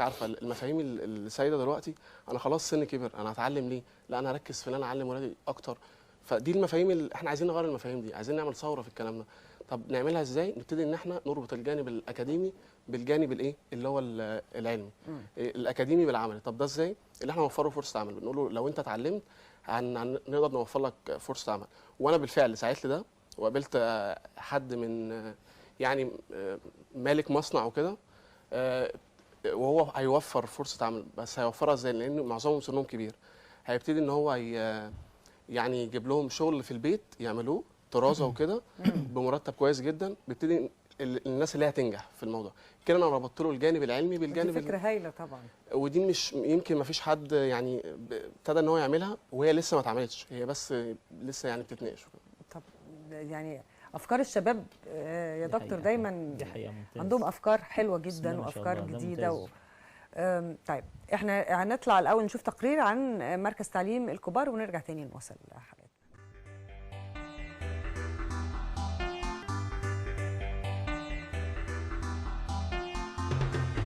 عارفه المفاهيم السائده دلوقتي، انا خلاص سن كبر، انا هتعلم ليه؟ لا انا هركز في ان انا اعلم ولادي اكتر. فدي المفاهيم اللي احنا عايزين نغير المفاهيم دي، عايزين نعمل ثوره في الكلام ده. طب نعملها ازاي؟ نبتدي ان احنا نربط الجانب الاكاديمي بالجانب الايه اللي هو العلمي، الاكاديمي بالعملي. طب ده ازاي؟ اللي احنا نوفر له فرصه عمل، بنقول له لو انت اتعلمت نقدر نوفر لك فرصه عمل. وانا بالفعل ساعدت ده، وقابلت حد من يعني مالك مصنع وكده، وهو هيوفر فرصه عمل. بس هيوفرها ازاي؟ لان معظمهم سنهم كبير. هيبتدي ان هو يعني يجيب لهم شغل في البيت يعملوه طرازه وكده بمرتب كويس جدا. بيبتدي الناس اللي هي هتنجح في الموضوع كده. انا ربطت له الجانب العلمي بالجانب دي فكره هايله طبعا. ودي مش يمكن ما فيش حد يعني ابتدى ان هو يعملها وهي لسه ما اتعملتش، هي بس لسه يعني بتتناقش. طب يعني افكار الشباب يا دكتور دايما دي حقيقة ممتاز. عندهم افكار حلوه جدا وافكار جديده طيب احنا هنطلع الاول نشوف تقرير عن مركز تعليم الكبار ونرجع تاني نواصل حلقتنا.